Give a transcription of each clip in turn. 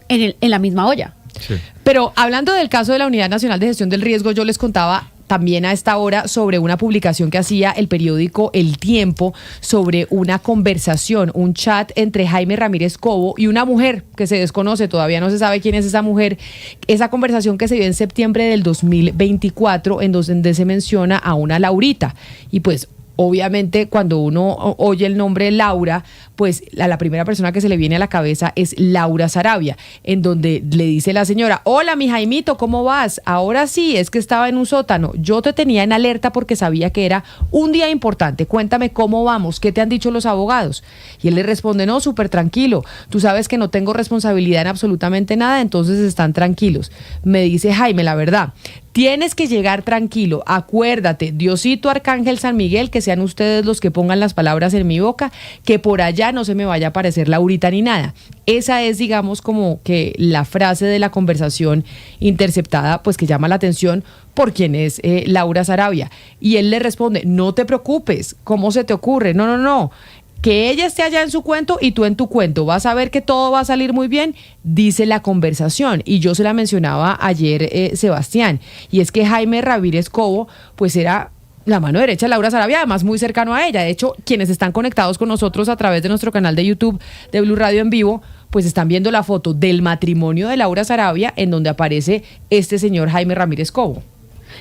en la misma olla. Sí. Pero hablando del caso de la Unidad Nacional de Gestión del Riesgo, yo les contaba también a esta hora sobre una publicación que hacía el periódico El Tiempo sobre una conversación, un chat entre Jaime Ramírez Cobo y una mujer que se desconoce, todavía no se sabe quién es esa mujer. Esa conversación que se dio en septiembre del 2024, en donde se menciona a una Laurita. Y pues obviamente cuando uno oye el nombre Laura, pues la primera persona que se le viene a la cabeza es Laura Sarabia, en donde le dice la señora: hola mi Jaimito, ¿cómo vas? Ahora sí, es que estaba en un sótano, yo te tenía en alerta porque sabía que era un día importante, cuéntame cómo vamos, ¿qué te han dicho los abogados? Y él le responde: no, súper tranquilo, tú sabes que no tengo responsabilidad en absolutamente nada, entonces están tranquilos. Me dice Jaime: la verdad, tienes que llegar tranquilo, acuérdate, Diosito, Arcángel, San Miguel, que sean ustedes los que pongan las palabras en mi boca, que por allá no se me vaya a aparecer Laurita ni nada. Esa es, digamos, como que la frase de la conversación interceptada, pues que llama la atención por quién es Laura Sarabia. Y él le responde: no te preocupes, ¿cómo se te ocurre? No. Que ella esté allá en su cuento y tú en tu cuento. Vas a ver que todo va a salir muy bien, dice la conversación. Y yo se la mencionaba ayer, Sebastián. Y es que Jaime Ramírez Cobo, pues era la mano derecha de Laura Sarabia, además muy cercano a ella. De hecho, quienes están conectados con nosotros a través de nuestro canal de YouTube de Blue Radio en vivo, pues están viendo la foto del matrimonio de Laura Sarabia, en donde aparece este señor Jaime Ramírez Cobo.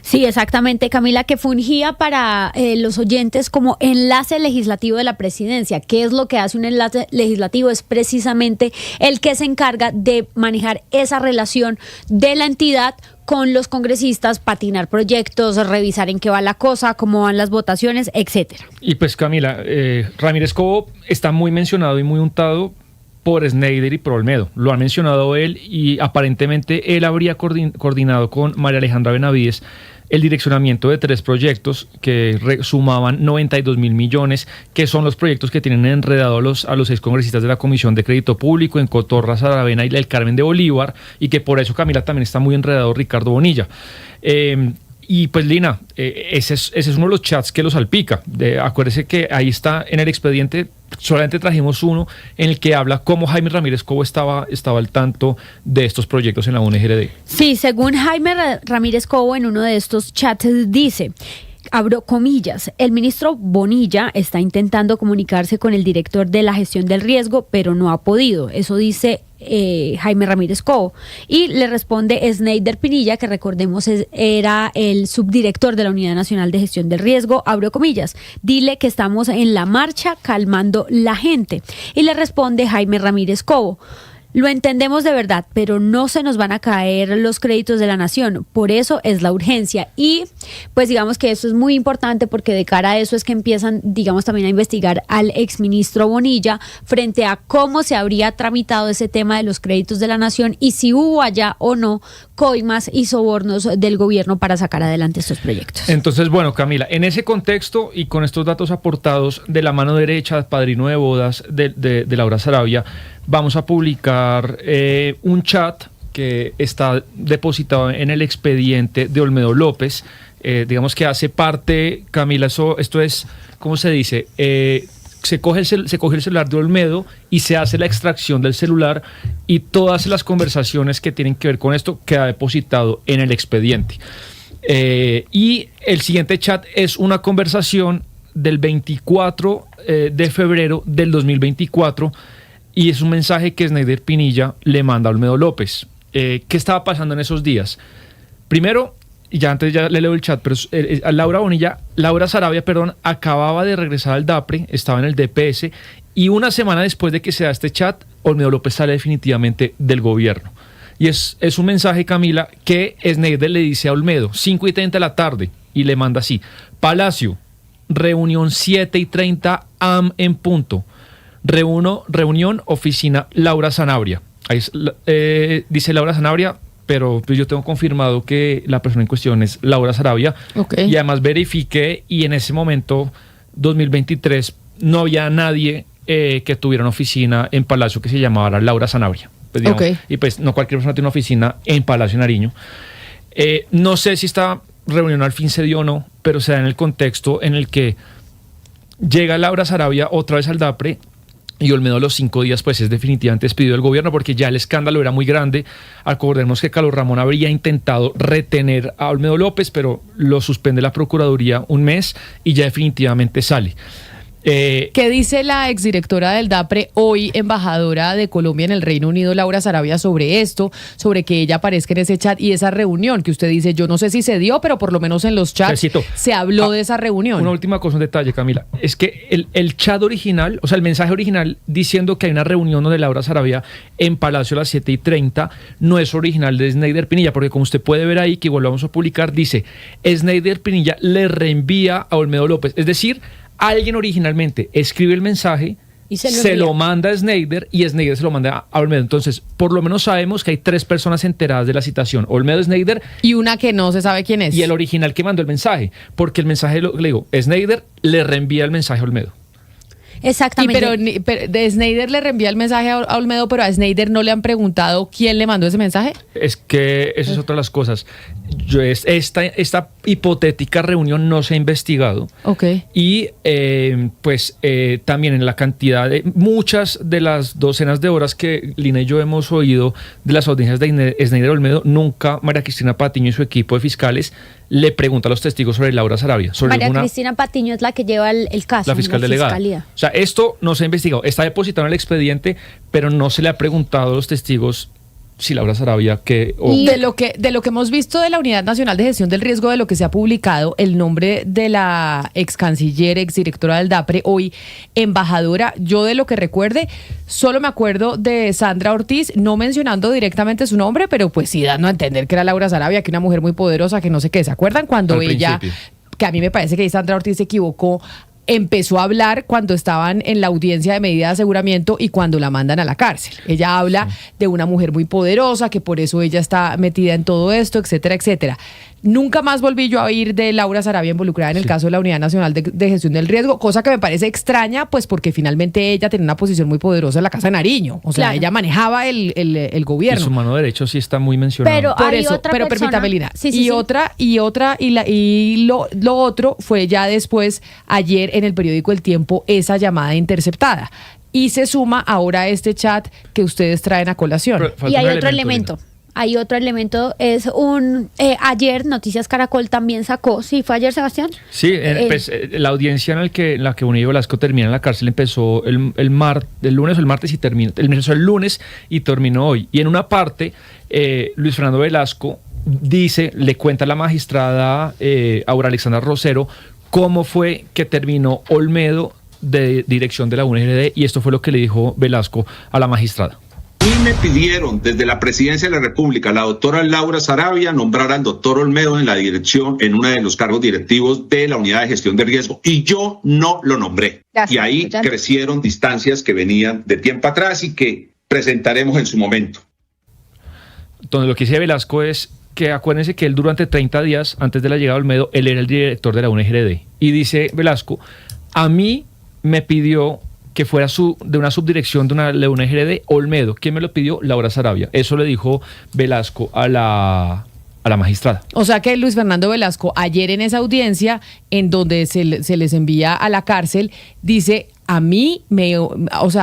Sí, exactamente, Camila, que fungía para los oyentes como enlace legislativo de la presidencia. ¿Qué es lo que hace un enlace legislativo? Es precisamente el que se encarga de manejar esa relación de la entidad con los congresistas, patinar proyectos, revisar en qué va la cosa, cómo van las votaciones, etcétera. Y pues Camila, Ramírez Cobo está muy mencionado y muy untado por Schneider y por Olmedo. Lo ha mencionado él y aparentemente él habría coordinado con María Alejandra Benavides el direccionamiento de 3 proyectos que sumaban 92.000 millones, que son los proyectos que tienen enredado a los 6 congresistas de la Comisión de Crédito Público, en Cotorra, Saravena y el Carmen de Bolívar, y que por eso, Camila, también está muy enredado Ricardo Bonilla. Y pues Lina, ese es uno de los chats que los salpica. Acuérdese que ahí está en el expediente, solamente trajimos uno en el que habla cómo Jaime Ramírez Cobo estaba al tanto de estos proyectos en la UNGRD. Sí, según Jaime Ramírez Cobo, en uno de estos chats dice, abro comillas, el ministro Bonilla está intentando comunicarse con el director de la gestión del riesgo, pero no ha podido. Eso dice Jaime Ramírez Cobo. Y le responde Schneider Pinilla, que recordemos era el subdirector de la Unidad Nacional de Gestión del Riesgo, abro comillas, dile que estamos en la marcha calmando la gente. Y le responde Jaime Ramírez Cobo: lo entendemos de verdad, pero no se nos van a caer los créditos de la nación, por eso es la urgencia. Y pues digamos que eso es muy importante porque de cara a eso es que empiezan, digamos, también a investigar al exministro Bonilla frente a cómo se habría tramitado ese tema de los créditos de la nación y si hubo allá o no coimas y sobornos del gobierno para sacar adelante estos proyectos. Entonces, bueno, Camila, en ese contexto y con estos datos aportados de la mano derecha, padrino de bodas de Laura Sarabia, vamos a publicar un chat que está depositado en el expediente de Olmedo López, digamos que hace parte, Camila, esto es, ¿cómo se dice? Se coge el celular de Olmedo y se hace la extracción del celular y todas las conversaciones que tienen que ver con esto queda depositado en el expediente. Y el siguiente chat es una conversación del 24 de febrero del 2024 y es un mensaje que Schneider Pinilla le manda a Olmedo López. ¿Qué estaba pasando en esos días? Primero, y ya antes ya le leo el chat, pero Laura Sarabia, acababa de regresar al DAPRE, estaba en el DPS, y una semana después de que se da este chat, Olmedo López sale definitivamente del gobierno. Y es un mensaje, Camila, que Schneider le dice a Olmedo, 5:30 de la tarde, y le manda así: Palacio, reunión 7:30 AM en punto. Reunión, oficina Laura Sanabria. Ahí dice Laura Sanabria, pero yo tengo confirmado que la persona en cuestión es Laura Sarabia. Okay. Y además verifiqué y en ese momento, 2023, no había nadie que tuviera una oficina en Palacio que se llamara Laura Sanabria. Pues, digamos, okay. Y pues no cualquier persona tiene una oficina en Palacio Nariño. No sé si esta reunión al fin se dio o no, pero se da en el contexto en el que llega Laura Sarabia otra vez al DAPRE Y Olmedo a los 5 días pues es definitivamente despedido del gobierno porque ya el escándalo era muy grande. Acordemos que Carlos Ramón habría intentado retener a Olmedo López, pero lo suspende la Procuraduría un mes y ya definitivamente sale. ¿Qué dice la exdirectora del DAPRE, hoy embajadora de Colombia en el Reino Unido, Laura Sarabia, sobre esto, sobre que ella aparezca en ese chat y esa reunión que usted dice? Yo no sé si se dio, pero por lo menos en los chats se habló de esa reunión. Una última cosa, un detalle, Camila, es que el chat original, o sea, el mensaje original diciendo que hay una reunión donde Laura Sarabia en Palacio a las 7:30 no es original de Sneider Pinilla, porque como usted puede ver ahí, que igual lo vamos a publicar, dice, Sneider Pinilla le reenvía a Olmedo López, es decir, alguien originalmente escribe el mensaje, y se lo manda a Sneider y Sneider se lo manda a Olmedo. Entonces, por lo menos sabemos que hay 3 personas enteradas de la citación: Olmedo, Sneider y una que no se sabe quién es. Y el original que mandó el mensaje, porque el mensaje, le digo, Sneider le reenvía el mensaje a Olmedo. Exactamente. Pero de Sneider le reenvía el mensaje a Olmedo, pero a Sneider no le han preguntado quién le mandó ese mensaje. Es que eso es otra de las cosas. Esta hipotética reunión no se ha investigado. Okay. Y también en la cantidad de muchas de las docenas de horas que Lina y yo hemos oído de las audiencias de Sneider Olmedo, nunca María Cristina Patiño y su equipo de fiscales le pregunta a los testigos sobre Laura Sarabia. María Cristina Patiño es la que lleva el caso. La fiscal delegada. Fiscalía. O sea, esto no se ha investigado. Está depositado en el expediente, pero no se le ha preguntado a los testigos si Laura Sarabia Y de lo que hemos visto de la Unidad Nacional de Gestión del Riesgo, de lo que se ha publicado, el nombre de la ex canciller, ex directora del DAPRE, hoy embajadora, yo de lo que recuerde, solo me acuerdo de Sandra Ortiz, no mencionando directamente su nombre, pero pues sí dando a entender que era Laura Sarabia, que una mujer muy poderosa, que no sé qué. ¿Se acuerdan cuando ella, que a mí me parece que Sandra Ortiz se equivocó, empezó a hablar cuando estaban en la audiencia de medida de aseguramiento y cuando la mandan a la cárcel? Ella habla de una mujer muy poderosa, que por eso ella está metida en todo esto, etcétera, etcétera. Nunca más volví yo a oír de Laura Sarabia involucrada en el caso de la Unidad Nacional de Gestión del Riesgo, cosa que me parece extraña, pues porque finalmente ella tenía una posición muy poderosa en la Casa de Nariño. O sea, ella manejaba el gobierno. Y su mano derecha sí está muy mencionada. Pero por hay eso, otra pero persona. permítame, Lina. Sí. Lo otro fue ya después, ayer en el periódico El Tiempo, esa llamada interceptada. Y se suma ahora este chat que ustedes traen a colación. Y hay otro elemento. Hay otro elemento, es ayer Noticias Caracol también sacó, ¿sí fue ayer, Sebastián? Sí, la audiencia en la que Bonilla Velasco termina en la cárcel empezó el lunes o el martes y terminó, empezó el lunes y terminó hoy. Y en una parte, Luis Fernando Velasco le cuenta a la magistrada Aura Alexandra Rosero cómo fue que terminó Olmedo de dirección de la UNGD, y esto fue lo que le dijo Velasco a la magistrada. Y me pidieron desde la Presidencia de la República, la doctora Laura Sarabia, nombrar al doctor Olmedo en la dirección, en uno de los cargos directivos de la Unidad de Gestión de Riesgo, y yo no lo nombré. Gracias, y ahí crecieron distancias que venían de tiempo atrás y que presentaremos en su momento. Entonces, lo que dice Velasco es que acuérdense que él durante 30 días antes de la llegada de Olmedo, él era el director de la UNGD. Y dice Velasco, a mí me pidió que fuera de una subdirección de una UNGD Olmedo. ¿Quién me lo pidió? Laura Sarabia. Eso le dijo Velasco a la magistrada. O sea que Luis Fernando Velasco, ayer en esa audiencia, en donde se les envía a la cárcel, dice,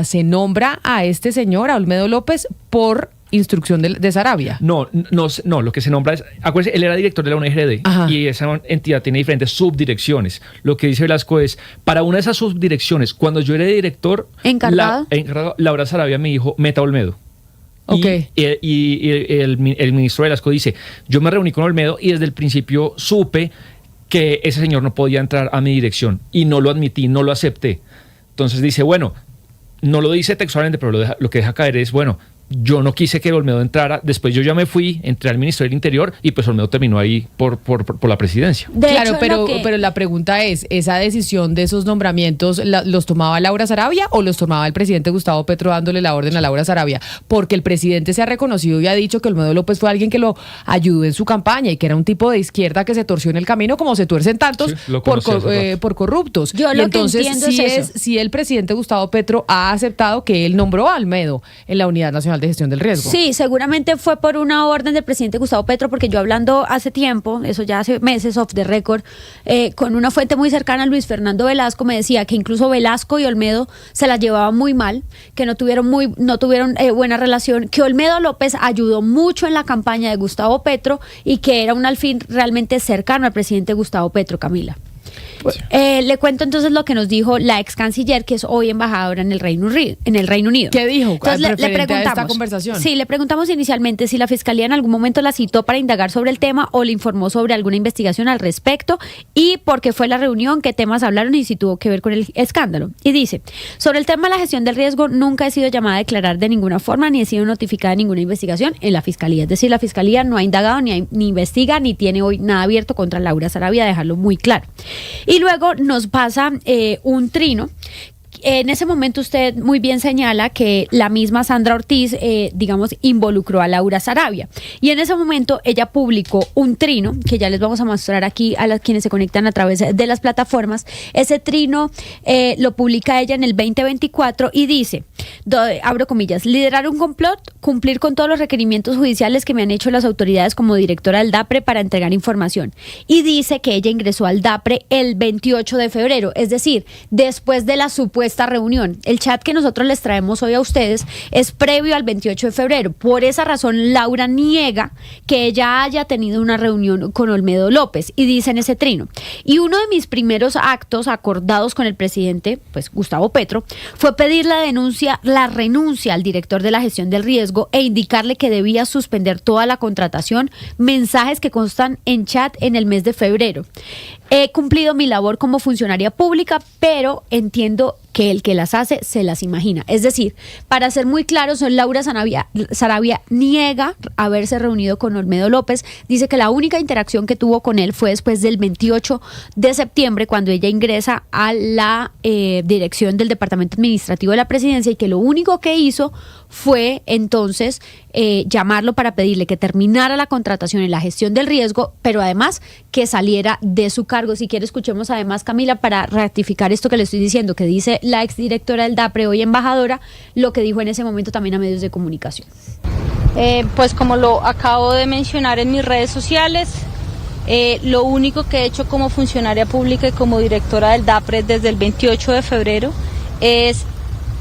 se nombra a este señor, a Olmedo López, por instrucción de Sarabia. No, lo que se nombra es, acuérdense, él era director de la UNGD. Ajá. Y esa entidad tiene diferentes subdirecciones. Lo que dice Velasco es, para una de esas subdirecciones, cuando yo era director, encargado, Laura Sarabia me dijo, meta Olmedo. Okay. Y el ministro Velasco dice, yo me reuní con Olmedo y desde el principio supe que ese señor no podía entrar a mi dirección y no lo admití, no lo acepté. Entonces dice, bueno, no lo dice textualmente, pero lo que deja caer es, bueno, yo no quise que Olmedo entrara, después yo ya me fui, entré al Ministerio del Interior y pues Olmedo terminó ahí por la presidencia. Claro, pero la pregunta es, ¿esa decisión de esos nombramientos los tomaba Laura Sarabia o los tomaba el presidente Gustavo Petro dándole la orden a Laura Sarabia? Porque el presidente se ha reconocido y ha dicho que Olmedo López fue alguien que lo ayudó en su campaña y que era un tipo de izquierda que se torció en el camino como se tuercen tantos por corruptos. Yo y lo entonces, que entiendo es eso. si el presidente Gustavo Petro ha aceptado que él nombró a Olmedo en la Unidad Nacional Nacional de Gestión del Riesgo. Sí, seguramente fue por una orden del presidente Gustavo Petro, porque yo hablando hace tiempo, eso ya hace meses off the record, con una fuente muy cercana a Luis Fernando Velasco, me decía que incluso Velasco y Olmedo se las llevaban muy mal, que no tuvieron buena relación, que Olmedo López ayudó mucho en la campaña de Gustavo Petro y que era un alfil realmente cercano al presidente Gustavo Petro, Camila. Le cuento entonces lo que nos dijo la ex canciller, que es hoy embajadora en el Reino Unido. ¿Qué dijo? Entonces le preguntamos, a esta conversación. Sí, le preguntamos inicialmente si la fiscalía en algún momento la citó para indagar sobre el tema o le informó sobre alguna investigación al respecto y por qué fue la reunión, qué temas hablaron y si tuvo que ver con el escándalo. Y dice: sobre el tema de la gestión del riesgo, nunca he sido llamada a declarar de ninguna forma ni he sido notificada de ninguna investigación en la fiscalía. Es decir, la fiscalía no ha indagado, ni investiga, ni tiene hoy nada abierto contra Laura Sarabia, dejarlo muy claro. Y luego nos pasa un trino. En ese momento usted muy bien señala que la misma Sandra Ortiz, involucró a Laura Sarabia. Y en ese momento ella publicó un trino, que ya les vamos a mostrar aquí a quienes se conectan a través de las plataformas. Ese trino lo publica ella en el 2024 y dice, abro comillas, liderar un complot, cumplir con todos los requerimientos judiciales que me han hecho las autoridades como directora del DAPRE para entregar información. Y dice que ella ingresó al DAPRE el 28 de febrero, es decir, después de la supuesta reunión. El chat que nosotros les traemos hoy a ustedes es previo al 28 de febrero. Por esa razón, Laura niega que ella haya tenido una reunión con Olmedo López y dice en ese trino: y uno de mis primeros actos acordados con el presidente, pues Gustavo Petro, fue pedir la renuncia al director de la gestión del riesgo e indicarle que debía suspender toda la contratación, mensajes que constan en chat en el mes de febrero. He cumplido mi labor como funcionaria pública, pero entiendo que el que las hace se las imagina. Es decir, para ser muy claros, Laura Sarabia niega haberse reunido con Olmedo López. Dice que la única interacción que tuvo con él fue después del 28 de septiembre, cuando ella ingresa a la dirección del Departamento Administrativo de la Presidencia, y que lo único que hizo fue entonces llamarlo para pedirle que terminara la contratación en la gestión del riesgo, pero además que saliera de su cargo. Si quiere, escuchemos además, Camila, para ratificar esto que le estoy diciendo, que dice la exdirectora del DAPRE, hoy embajadora, lo que dijo en ese momento también a medios de comunicación. Pues como lo acabo de mencionar en mis redes sociales, lo único que he hecho como funcionaria pública y como directora del DAPRE desde el 28 de febrero es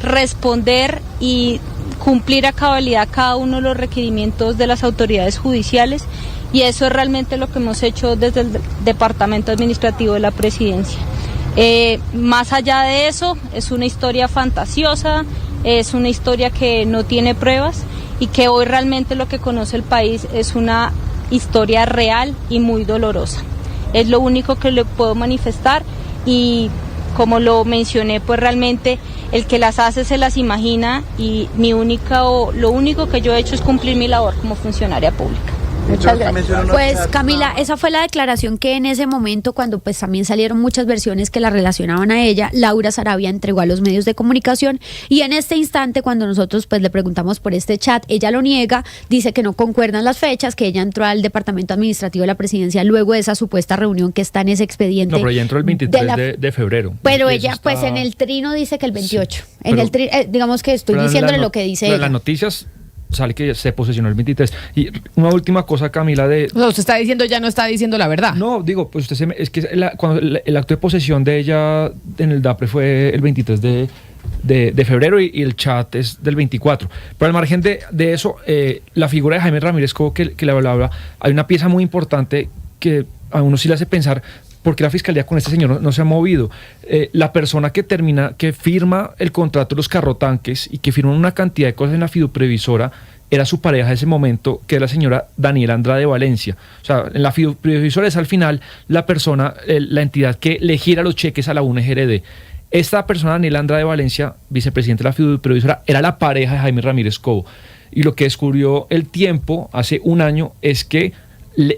responder y cumplir a cabalidad cada uno de los requerimientos de las autoridades judiciales, y eso es realmente lo que hemos hecho desde el Departamento Administrativo de la Presidencia. Más allá de eso, es una historia fantasiosa, es una historia que no tiene pruebas y que hoy realmente lo que conoce el país es una historia real y muy dolorosa. Es lo único que le puedo manifestar, y como lo mencioné, pues realmente el que las hace se las imagina, y lo único que yo he hecho es cumplir mi labor como funcionaria pública. Muchas gracias. Pues Camila, esa fue la declaración que en ese momento, cuando pues también salieron muchas versiones que la relacionaban a ella, Laura Sarabia entregó a los medios de comunicación, y en este instante, cuando nosotros pues le preguntamos por este chat, ella lo niega, dice que no concuerdan las fechas, que ella entró al Departamento Administrativo de la Presidencia luego de esa supuesta reunión que está en ese expediente. No, pero ella entró el 23 de febrero. Pero ella pues en el trino dice que el 28. Sí, en el digamos que estoy diciéndole lo que dice ella. Las noticias sale que se posesionó el 23. Y una última cosa, Camila, O sea, usted está diciendo, ya no está diciendo la verdad. No, digo, pues es que cuando el acto de posesión de ella en el DAPRE fue el 23 de febrero y el chat es del 24. Pero al margen de eso, la figura de Jaime Ramírez Cobo que le hablaba, hay una pieza muy importante que a uno sí le hace pensar por qué la fiscalía con este señor no se ha movido. La persona que firma el contrato de los carrotanques y que firma una cantidad de cosas en la fiduprevisora era su pareja de ese momento, que es la señora Daniela Andrade Valencia. O sea, en la fiduprevisora es al final la persona, la entidad que le gira los cheques a la UNGRD. Esta persona, Daniela Andrade Valencia, vicepresidente de la fiduprevisora, era la pareja de Jaime Ramírez Cobo. Y lo que descubrió el tiempo hace un año es que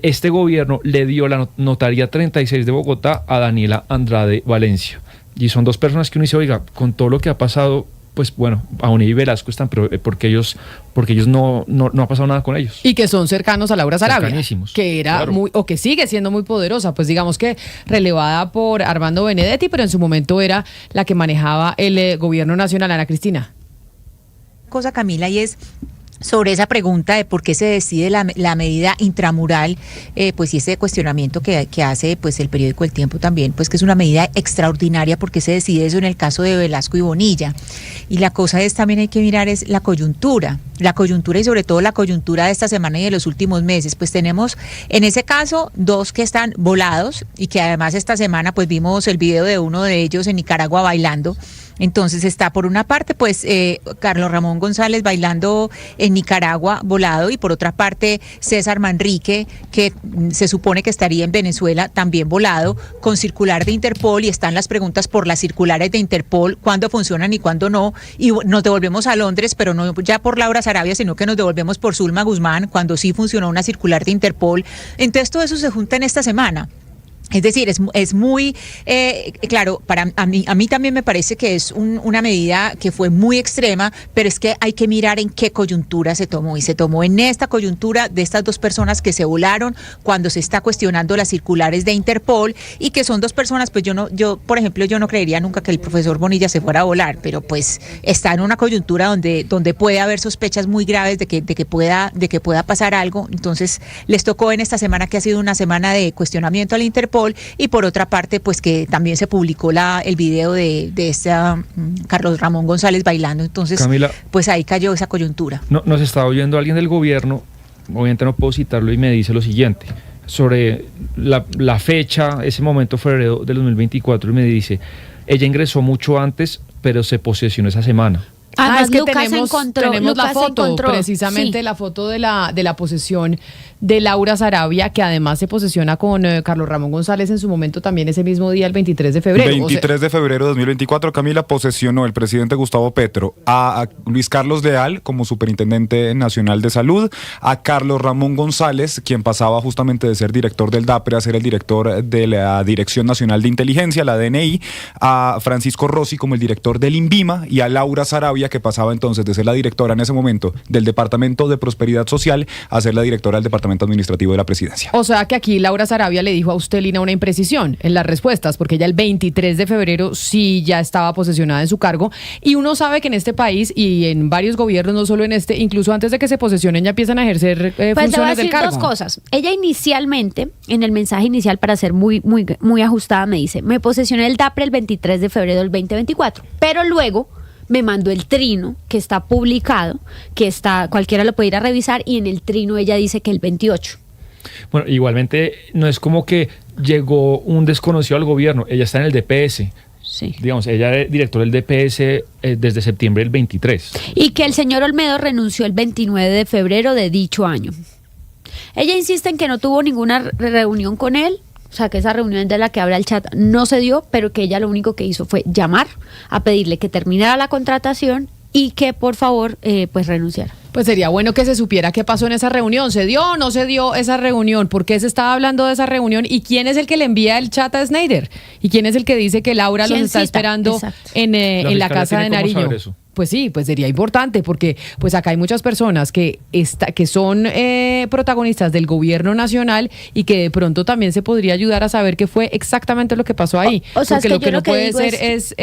este gobierno le dio la notaría 36 de Bogotá a Daniela Andrade Valencia. Y son dos personas que uno dice, oiga, con todo lo que ha pasado, pues bueno, Aoni y Velasco están, pero porque ellos no ha pasado nada con ellos. Y que son cercanos a Laura Sarabia, que era claro, o que sigue siendo muy poderosa, pues digamos que relevada por Armando Benedetti, pero en su momento era la que manejaba el gobierno nacional. Ana Cristina. Cosa, Camila, y es sobre esa pregunta de por qué se decide la medida intramural, pues y ese cuestionamiento que hace pues el periódico El Tiempo también, pues que es una medida extraordinaria, porque se decide eso en el caso de Velasco y Bonilla. Y la cosa es, también hay que mirar es la coyuntura y sobre todo la coyuntura de esta semana y de los últimos meses. Pues tenemos en ese caso dos que están volados y que además esta semana pues vimos el video de uno de ellos en Nicaragua bailando. Entonces está por una parte pues Carlos Ramón González bailando en Nicaragua volado, y por otra parte César Manrique, que se supone que estaría en Venezuela, también volado, con circular de Interpol, y están las preguntas por las circulares de Interpol, cuándo funcionan y cuándo no, y nos devolvemos a Londres, pero no ya por Laura Sarabia, sino que nos devolvemos por Zulma Guzmán, cuando sí funcionó una circular de Interpol. Entonces todo eso se junta en esta semana. Es decir, es muy claro, a mí también me parece que es una medida que fue muy extrema, pero es que hay que mirar en qué coyuntura se tomó, y se tomó en esta coyuntura de estas dos personas que se volaron cuando se está cuestionando las circulares de Interpol, y que son dos personas, pues yo por ejemplo, yo no creería nunca que el profesor Bonilla se fuera a volar, pero pues está en una coyuntura donde puede haber sospechas muy graves de que pueda pasar algo. Entonces les tocó en esta semana, que ha sido una semana de cuestionamiento al Interpol, y por otra parte pues que también se publicó el video de Carlos Ramón González bailando. Entonces, Camila, pues ahí cayó esa coyuntura. Nos está oyendo alguien del gobierno, obviamente no puedo citarlo, y me dice lo siguiente sobre la fecha, ese momento febrero del 2024, y me dice: ella ingresó mucho antes, pero se posesionó esa semana. Además, es que Lucas tenemos la foto, encontró, precisamente sí, la foto de la posesión de Laura Sarabia, que además se posesiona con Carlos Ramón González en su momento también ese mismo día, el 23 de febrero. 23 de febrero de 2024, Camila, posesionó el presidente Gustavo Petro a Luis Carlos Leal como superintendente nacional de salud, a Carlos Ramón González, quien pasaba justamente de ser director del DAPRE a ser el director de la Dirección Nacional de Inteligencia, la DNI, a Francisco Rossi como el director del INVIMA, y a Laura Sarabia, que pasaba entonces de ser la directora en ese momento del Departamento de Prosperidad Social a ser la directora del Departamento Administrativo de la Presidencia. O sea que aquí Laura Sarabia le dijo a usted, Lina, una imprecisión en las respuestas, porque ella el 23 de febrero sí ya estaba posesionada en su cargo, y uno sabe que en este país y en varios gobiernos, no solo en este, incluso antes de que se posesionen ya empiezan a ejercer funciones del cargo. Dos cosas. Ella inicialmente, en el mensaje inicial, para ser muy ajustada, me dice: me posesioné el DAPRE el 23 de febrero del 2024, pero luego me mandó el trino que está publicado, cualquiera lo puede ir a revisar, y en el trino ella dice que el 28. Bueno, igualmente no es como que llegó un desconocido al gobierno, ella está en el DPS. Sí. Digamos, ella es directora del DPS desde septiembre del 23. Y que el señor Olmedo renunció el 29 de febrero de dicho año. Ella insiste en que no tuvo ninguna reunión con él, o sea, que esa reunión de la que habla el chat no se dio, pero que ella lo único que hizo fue llamar a pedirle que terminara la contratación y que por favor pues renunciara. Pues sería bueno que se supiera qué pasó en esa reunión. ¿Se dio o no se dio esa reunión? ¿Por qué se estaba hablando de esa reunión? ¿Y quién es el que le envía el chat a Snyder? ¿Y quién es el que dice que Laura los está esperando en la casa de Nariño? Pues sí, pues sería importante, porque pues acá hay muchas personas que son protagonistas del gobierno nacional, y que de pronto también se podría ayudar a saber qué fue exactamente lo que pasó ahí. O sea, porque es que lo que no puede ser es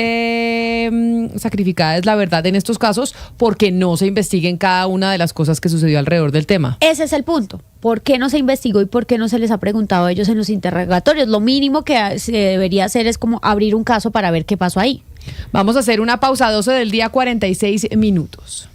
sacrificada es la verdad en estos casos, porque no se investiguen cada una de las cosas que sucedió alrededor del tema. Ese es el punto. ¿Por qué no se investigó y por qué no se les ha preguntado a ellos en los interrogatorios? Lo mínimo que se debería hacer es como abrir un caso para ver qué pasó ahí. Vamos a hacer una pausa, 12 del día, 46 minutos.